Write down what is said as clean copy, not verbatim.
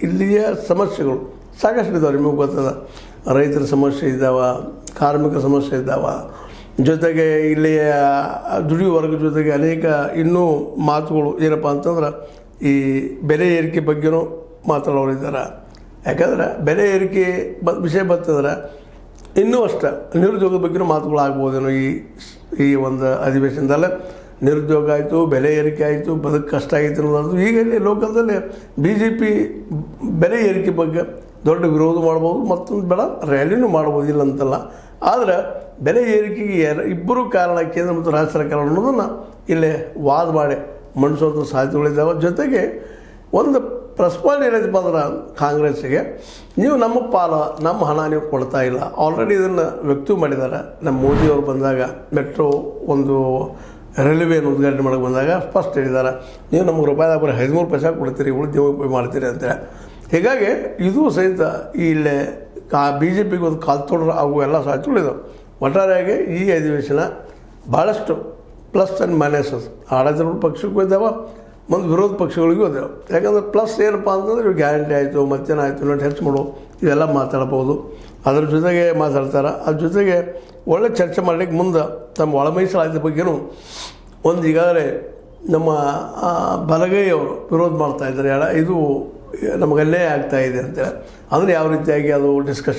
ಇಲ್ಲಿಯ ಸಮಸ್ಯೆಗಳು ಸಾಕಷ್ಟು ಇದ್ದಾವೆ. ನಿಮಗೆ ಗೊತ್ತದ, ರೈತರ ಸಮಸ್ಯೆ ಇದ್ದಾವೆ, ಕಾರ್ಮಿಕ ಸಮಸ್ಯೆ ಇದ್ದಾವೆ, ಜೊತೆಗೆ ಇಲ್ಲಿಯ ದುಡಿಯುವ ವರ್ಗ ಜೊತೆಗೆ ಅನೇಕ ಇನ್ನೂ ಮಾತುಗಳು ಏನಪ್ಪ ಅಂತಂದ್ರೆ ಈ ಬೆಲೆ ಏರಿಕೆ ಬಗ್ಗೆನೂ ಮಾತಾಡೋರಿದ್ದಾರೆ. ಯಾಕಂದ್ರೆ ಬೆಲೆ ಏರಿಕೆ ವಿಷಯ ಬರ್ತಂದ್ರೆ ಇನ್ನೂ ಅಷ್ಟೇ ನಿರುದ್ಯೋಗದ ಬಗ್ಗೆನೂ ಮಾತುಗಳು ಆಗ್ಬೋದೇನೋ ಈ ಒಂದು ಅಧಿವೇಶನದಲ್ಲೇ. ನಿರುದ್ಯೋಗ ಆಯಿತು, ಬೆಲೆ ಏರಿಕೆ ಆಯಿತು, ಬದುಕು ಕಷ್ಟ ಆಯಿತು ಅನ್ನೋದು. ಈಗ ಇಲ್ಲಿ ಲೋಕಲ್ದಲ್ಲಿ BJP ಬೆಲೆ ಏರಿಕೆ ಬಗ್ಗೆ ದೊಡ್ಡ ವಿರೋಧ ಮಾಡ್ಬೋದು, ಮತ್ತೊಂದು ಬೇಡ ರ್ಯಾಲಿನೂ ಮಾಡ್ಬೋದು, ಇಲ್ಲ ಅಂತಲ್ಲ. ಆದರೆ ಬೆಲೆ ಏರಿಕೆಗೆ ಇಬ್ಬರು ಕಾರಣ, ಕೇಂದ್ರ ಮತ್ತು ರಾಜ್ಯ ಸರ್ಕಾರ ಅನ್ನೋದನ್ನು ಇಲ್ಲೇ ವಾದ ಮಾಡಿ ಮಂಡಿಸುವಂಥ ಸಾಧ್ಯತೆಗಳಿದ್ದಾವೆ. ಜೊತೆಗೆ ಒಂದು ಪ್ರಸ್ತಾವನೆ ಏನೈತಪ್ಪ ಅಂದ್ರೆ ಕಾಂಗ್ರೆಸ್ಸಿಗೆ, ನೀವು ನಮ್ಮ ನಮ್ಮ ಹಣ ನೀವು ಕೊಡ್ತಾ ಇಲ್ಲ. ಆಲ್ರೆಡಿ ಇದನ್ನು ವ್ಯಕ್ತ ಮಾಡಿದ್ದಾರೆ. ನಮ್ಮ ಮೋದಿಯವರು ಬಂದಾಗ ಮೆಟ್ರೋ ಒಂದು ರೈಲ್ವೆಯನ್ನು ಉದ್ಘಾಟನೆ ಮಾಡೋಕ್ಕೆ ಬಂದಾಗ ಫಸ್ಟ್ ಹೇಳಿದ್ದಾರೆ, ನೀವು ನಮಗೆ ರೂಪಾಯಿದಾಗ ಬರೀ 13 ಪೈಸೆ ಕೊಡ್ತೀರಿ, ಉಳಿದು ಉಪಯೋಗ ಮಾಡ್ತೀರಿ ಅಂತೇಳಿ. ಹೀಗಾಗಿ ಇದು ಸಹಿತ ಇಲ್ಲೇ BJPಗೆ ಒಂದು ಕಾಲ್ತೋಡ್ರು ಆಗುವ ಎಲ್ಲ ಸಾಧ್ಯತೆಗಳಿದ್ದಾವೆ. ಒಟ್ಟಾರೆಯಾಗಿ ಈ ಅಧಿವೇಶನ ಭಾಳಷ್ಟು ಪ್ಲಸ್ ಆ್ಯಂಡ್ ಮೈನಸಸ್ ಆಡಳಿತ ಪಕ್ಷಕ್ಕೂ ಇದ್ದಾವೆ, ಒಂದು ವಿರೋಧ ಪಕ್ಷಗಳಿಗೂ ಇದ್ದಾವೆ. ಯಾಕಂದರೆ ಪ್ಲಸ್ ಏನಪ್ಪ ಅಂತಂದ್ರೆ ಇವು ಗ್ಯಾರಂಟಿ ಆಯಿತು, ಮತ್ತೇನಾಯಿತು, ನೋಡಿ ಹೆಚ್ಚು ಮಾಡು, ಇವೆಲ್ಲ ಮಾತಾಡ್ಬೋದು. ಅದ್ರ ಜೊತೆಗೆ ಮಾತಾಡ್ತಾರೆ. ಅದ್ರ ಜೊತೆಗೆ ಒಳ್ಳೆ ಚರ್ಚೆ ಮಾಡಲಿಕ್ಕೆ ಮುಂದೆ ತಮ್ಮ ಒಳ ಮೀಸಲಾತಿ ಬಗ್ಗೆನೂ ಒಂದು ಈಗಾಗಲೇ ನಮ್ಮ ಬಲಗೈಯವರು ವಿರೋಧ ಮಾಡ್ತಾಯಿದ್ದಾರೆ. ಇದು ನಮಗಲ್ಲೇ ಆಗ್ತಾಯಿದೆ ಅಂತೇಳಿ. ಅಂದರೆ ಯಾವ ರೀತಿಯಾಗಿ ಅದು ಡಿಸ್ಕಷನ್